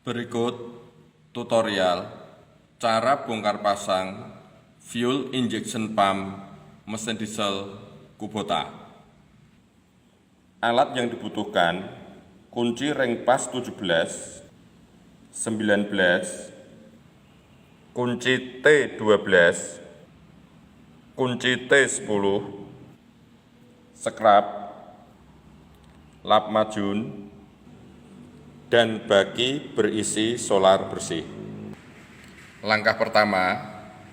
Berikut tutorial cara bongkar pasang fuel injection pump mesin diesel Kubota. Alat yang dibutuhkan: kunci ring pas 17, 19, kunci T12, kunci T10, skrap, lap majun, dan baki berisi solar bersih. Langkah pertama,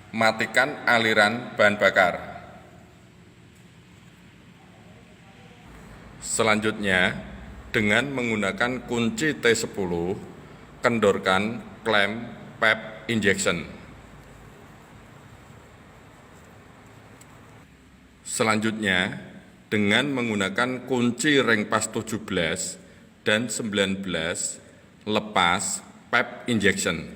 matikan aliran bahan bakar. Selanjutnya, dengan menggunakan kunci T10, kendorkan klem PEP injection. Selanjutnya, dengan menggunakan kunci ring pas 17 dan 19, lepas PEP injection.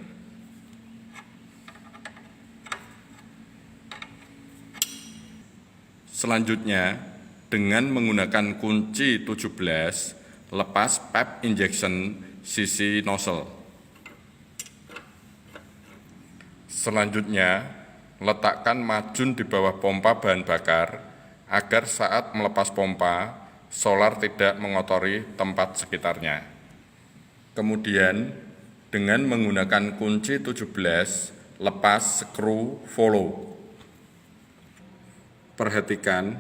Selanjutnya, dengan menggunakan kunci 17, lepas PEP injection sisi nozzle. Selanjutnya, letakkan majun di bawah pompa bahan bakar agar saat melepas pompa, solar tidak mengotori tempat sekitarnya. Kemudian, dengan menggunakan kunci 17, lepas skru follow. Perhatikan,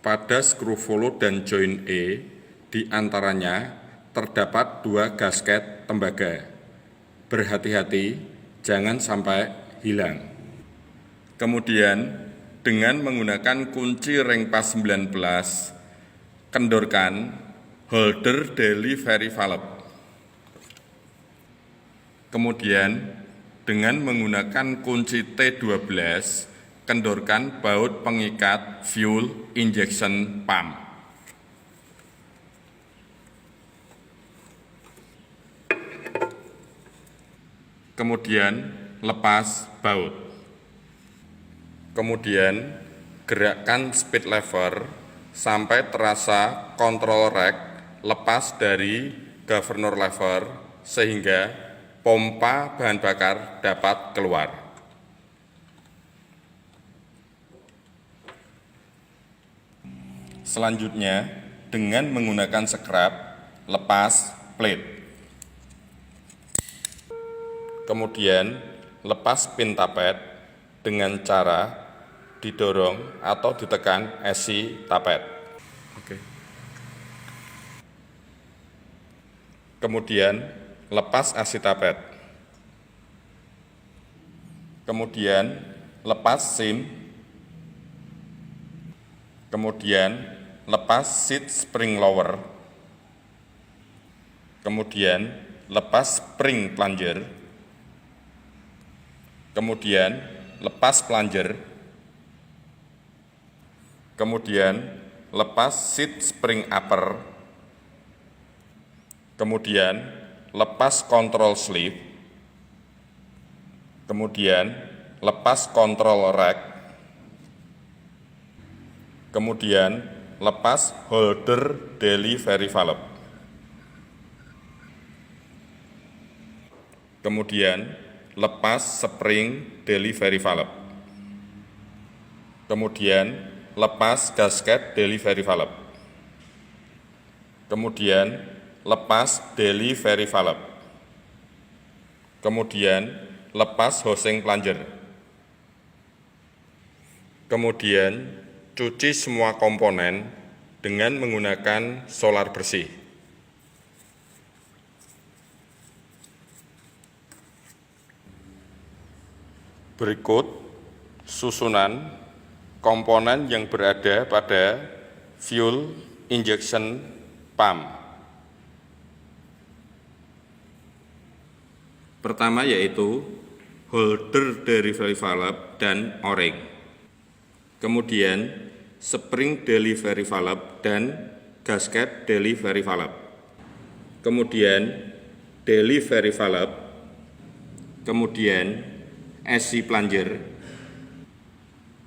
pada skru follow dan join E, di antaranya terdapat 2 gasket tembaga. Berhati-hati, jangan sampai hilang. Kemudian, dengan menggunakan kunci ring pas 19, kendorkan holder delivery valve. Kemudian, dengan menggunakan kunci T12, kendorkan baut pengikat fuel injection pump. Kemudian, lepas baut. Kemudian, gerakkan speed lever sampai terasa kontrol rack lepas dari governor lever sehingga pompa bahan bakar dapat keluar. Selanjutnya, dengan menggunakan skrap, lepas plate. Kemudian, lepas pin tapet dengan cara didorong atau ditekan esi tapet. Kemudian, lepas esi tapet. Kemudian, lepas SIM. Kemudian, lepas seat spring lower. Kemudian, lepas spring plunger. Kemudian, lepas plunger. Kemudian, lepas seat spring upper. Kemudian, lepas kontrol sleeve. Kemudian, lepas kontrol rack. Kemudian, lepas holder delivery valve. Kemudian, lepas spring delivery valve. Kemudian, lepas gasket delivery valve. Kemudian, lepas delivery valve. Kemudian, lepas housing plunger. Kemudian, cuci semua komponen dengan menggunakan solar bersih. Berikut susunan komponen yang berada pada fuel injection pump. Pertama yaitu holder delivery valve dan o-ring. Kemudian spring delivery valve dan gasket delivery valve. Kemudian delivery valve. Kemudian esi plunger.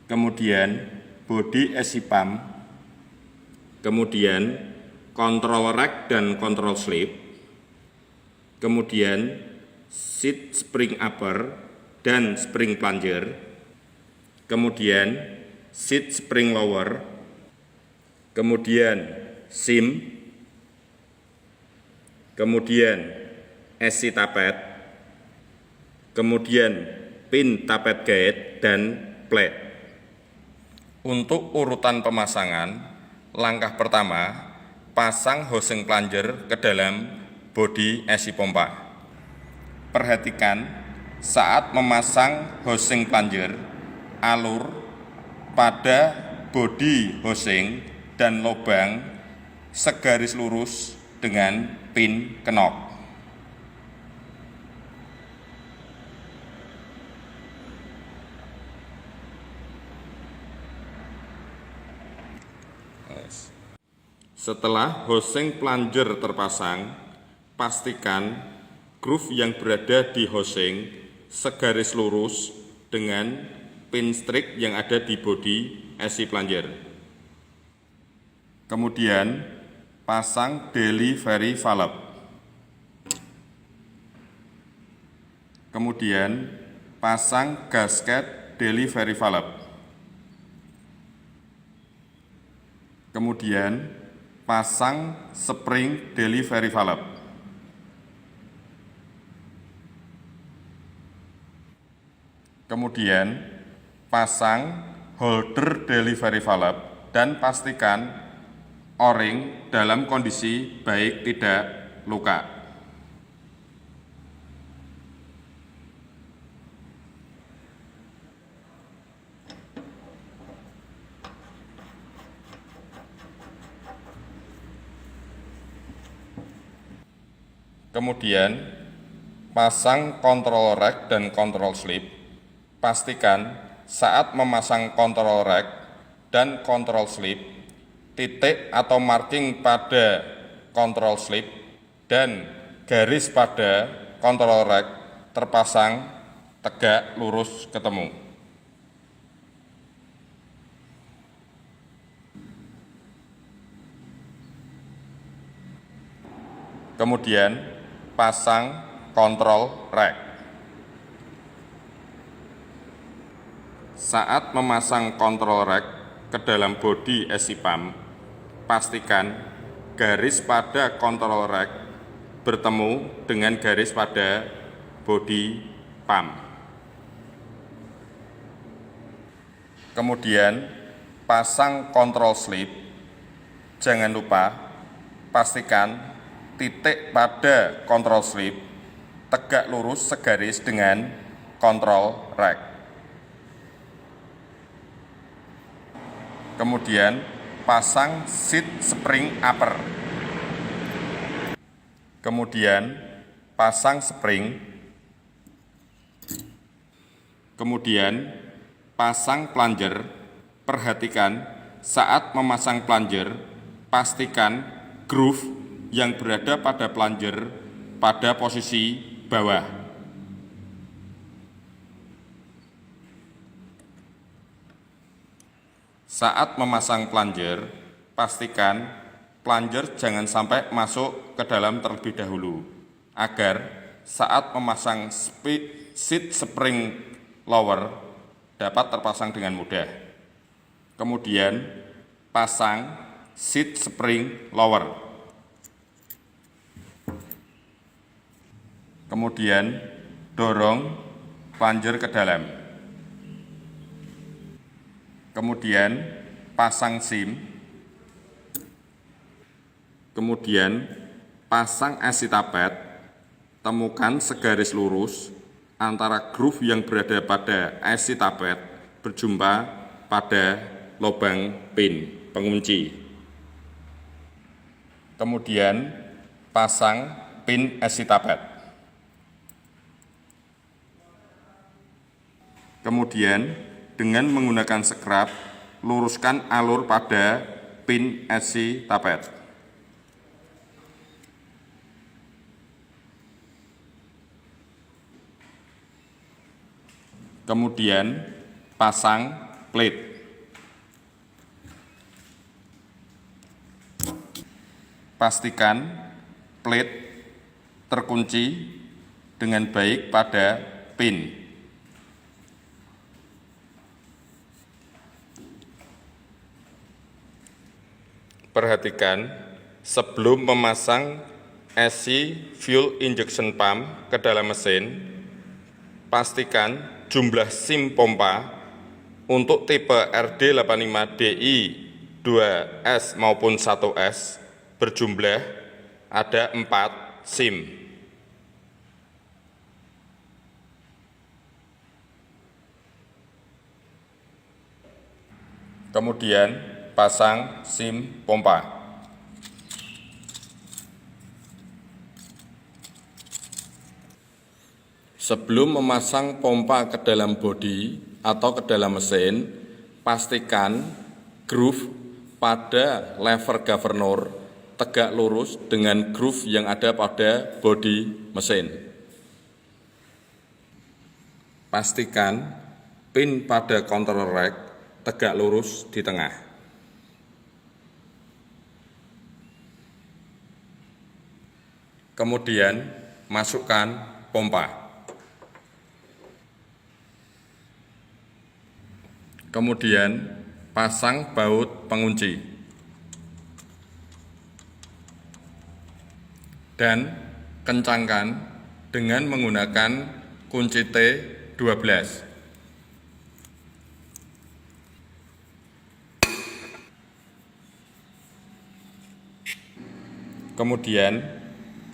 Kemudian bodi esi pump. Kemudian kontrol rack dan kontrol sleeve. Kemudian seat spring upper dan spring plunger, kemudian seat spring lower, kemudian seam, kemudian SC tapet, kemudian pin tapet guide, dan plate. Untuk urutan pemasangan, langkah pertama, pasang housing plunger ke dalam bodi SC pompa. Perhatikan saat memasang housing plunger, alur pada bodi housing dan lubang segaris lurus dengan pin kenop. Setelah housing plunger terpasang, pastikan groove yang berada di housing segaris lurus dengan pin strik yang ada di bodi SC plunger. Kemudian pasang delivery valve. Kemudian pasang gasket delivery valve. Kemudian pasang spring delivery valve. Kemudian pasang holder delivery valve dan pastikan o-ring dalam kondisi baik, tidak luka. Kemudian pasang control rack dan control slip. Pastikan saat memasang control rack dan control slip, titik atau marking pada control slip dan garis pada control rack terpasang tegak lurus ketemu. Kemudian pasang control rack. Saat memasang control rack ke dalam bodi SC pump, pastikan garis pada control rack bertemu dengan garis pada bodi pump. Kemudian pasang control slip. Jangan lupa pastikan titik pada control slip tegak lurus segaris dengan control rack. Kemudian pasang seat spring upper. Kemudian pasang spring. Kemudian pasang plunger. Perhatikan saat memasang plunger, pastikan groove yang berada pada plunger pada posisi bawah. Saat memasang plunger, pastikan plunger jangan sampai masuk ke dalam terlebih dahulu, agar saat memasang seat spring lower dapat terpasang dengan mudah. Kemudian pasang seat spring lower. Kemudian dorong plunger ke dalam. Kemudian pasang seam, kemudian pasang SC tapet, temukan segaris lurus antara groove yang berada pada SC tapet berjumpa pada lubang pin pengunci. Kemudian pasang pin SC tapet. Kemudian dengan menggunakan scrap, luruskan alur pada pin SC tapet. Kemudian pasang plate. Pastikan plate terkunci dengan baik pada pin. Perhatikan, sebelum memasang AC fuel injection pump ke dalam mesin, pastikan jumlah SIM pompa untuk tipe RD85DI 2S maupun 1S berjumlah ada 4 SIM. Kemudian pasang SIM pompa. Sebelum memasang pompa ke dalam bodi atau ke dalam mesin, pastikan groove pada lever governor tegak lurus dengan groove yang ada pada bodi mesin. Pastikan pin pada control rack tegak lurus di tengah. Kemudian masukkan pompa. Kemudian pasang baut pengunci dan kencangkan dengan menggunakan kunci T12. Kemudian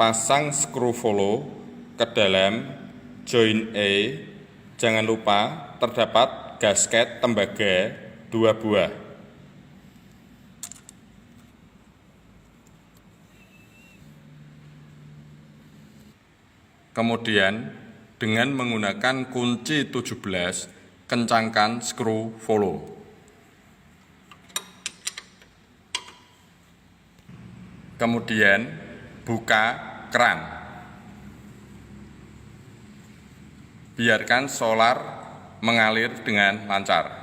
pasang skru follow ke dalam join E. Jangan lupa terdapat gasket tembaga 2 buah. Kemudian dengan menggunakan kunci 17, kencangkan skru follow. Kemudian buka keran. Biarkan solar mengalir dengan lancar.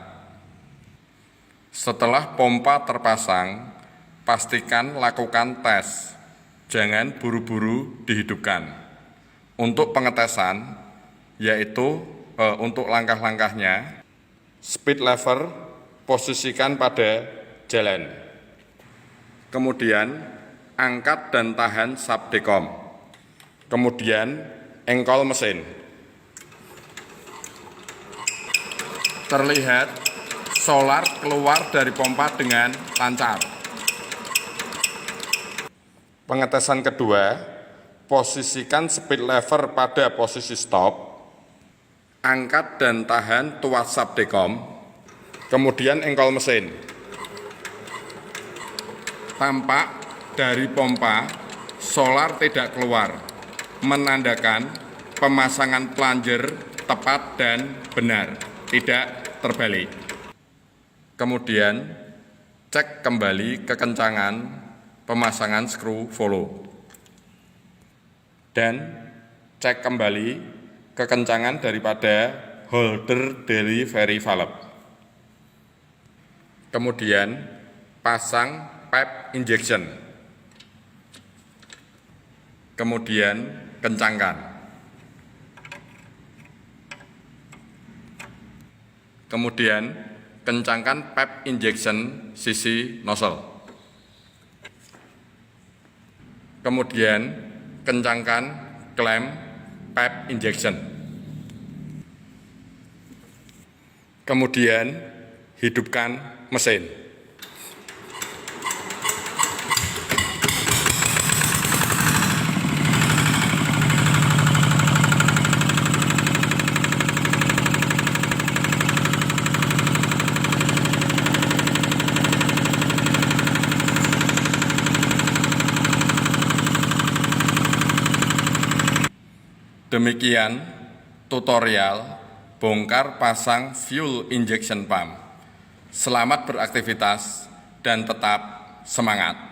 Setelah pompa terpasang, pastikan lakukan tes. Jangan buru-buru dihidupkan. Untuk pengetesan, yaitu untuk langkah-langkahnya, speed lever posisikan pada jalan. Kemudian angkat dan tahan subdekom. Kemudian engkol mesin. Terlihat solar keluar dari pompa dengan lancar. Pengetesan kedua, posisikan speed lever pada posisi stop, angkat dan tahan tuas subdekom, kemudian engkol mesin. Tampak dari pompa, solar tidak keluar, menandakan pemasangan plunger tepat dan benar, tidak terbalik. Kemudian cek kembali kekencangan pemasangan skru follow dan cek kembali kekencangan daripada holder delivery valve. Kemudian pasang pipe injection. Kemudian kencangkan. Kemudian kencangkan pipe injection sisi nozzle. Kemudian kencangkan klem pipe injection. Kemudian hidupkan mesin. Demikian tutorial bongkar pasang fuel injection pump. Selamat beraktivitas dan tetap semangat.